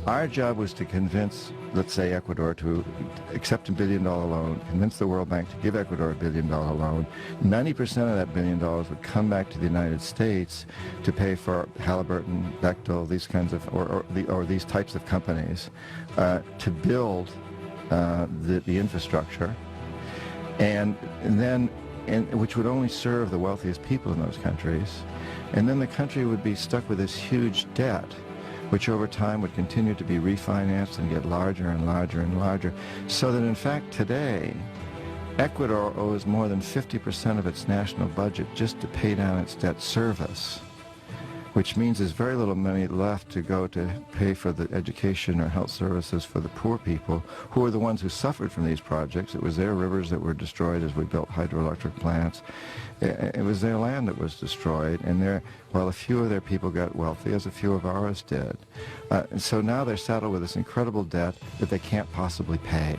Our job was to convince, let's say, Ecuador to accept $1 billion loan, convince the World Bank to give Ecuador $1 billion loan. 90% of that $1 billion would come back to the United States to pay for Halliburton, Bechtel, these kinds of, or these types of companies to build the infrastructure, and then, which would only serve the wealthiest people in those countries. And then the country would be stuck with this huge debt, which over time would continue to be refinanced and get larger and larger and larger, so that in fact today, Ecuador owes more than 50% of its national budget just to pay down its debt service, which means there's very little money left to go to pay for the education or health services for the poor people, who are the ones who suffered from these projects. It was their rivers that were destroyed as we built hydroelectric plants. It was their land that was destroyed, and while a few of their people got wealthy, as a few of ours did. And so now they're saddled with this incredible debt that they can't possibly pay.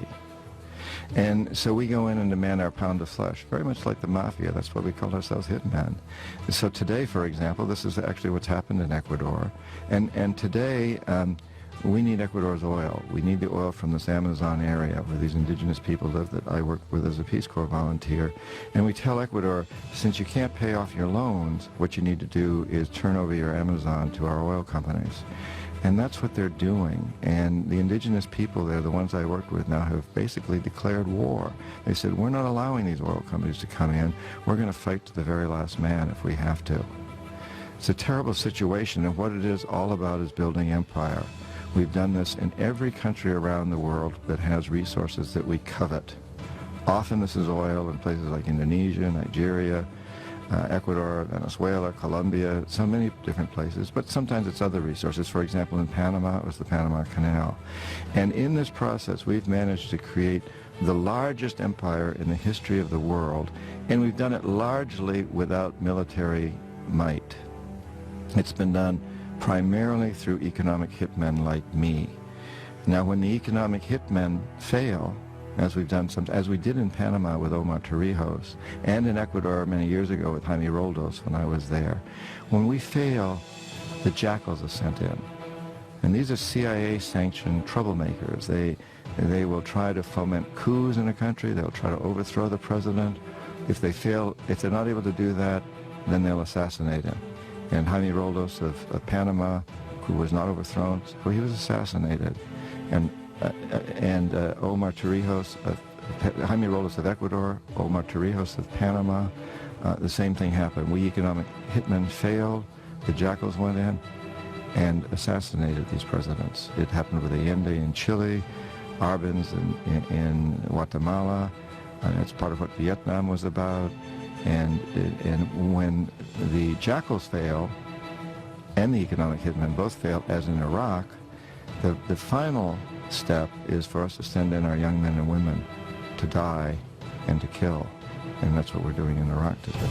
And so we go in and demand our pound of flesh, very much like the mafia. That's why we call ourselves hitmen. So today, for example, this is actually what's happened in Ecuador. And today, we need Ecuador's oil. We need the oil from this Amazon area where these indigenous people live that I work with as a Peace Corps volunteer. And we tell Ecuador, since you can't pay off your loans, what you need to do is turn over your Amazon to our oil companies. And that's what they're doing. And the indigenous people there, the ones I worked with now, have basically declared war. They said, we're not allowing these oil companies to come in. We're going to fight to the very last man if we have to. It's a terrible situation, and what it is all about is building empire. We've done this in every country around the world that has resources that we covet. Often this is oil in places like Indonesia, Nigeria, Ecuador, Venezuela, Colombia, so many different places, but sometimes it's other resources. For example, in Panama, it was the Panama Canal. And in this process, we've managed to create the largest empire in the history of the world, and we've done it largely without military might. It's been done primarily through economic hitmen like me. Now, when the economic hitmen fail, as we did in Panama with Omar Torrijos, and in Ecuador many years ago with Jaime Roldos when I was there. When we fail, the jackals are sent in. And these are CIA-sanctioned troublemakers. They will try to foment coups in a country. They'll try to overthrow the president. If they fail, if they're not able to do that, then they'll assassinate him. And Jaime Roldos of Panama, who was not overthrown, so he was assassinated. And Omar Torrijos, Jaime Roldos of Ecuador, Omar Torrijos of Panama, the same thing happened. We economic hitmen failed, the jackals went in and assassinated these presidents. It happened with Allende in Chile, Arbenz in Guatemala, and it's part of what Vietnam was about. And when the jackals fail, and the economic hitmen both fail, as in Iraq, the final step is for us to send in our young men and women to die and to kill. And that's what we're doing in Iraq today.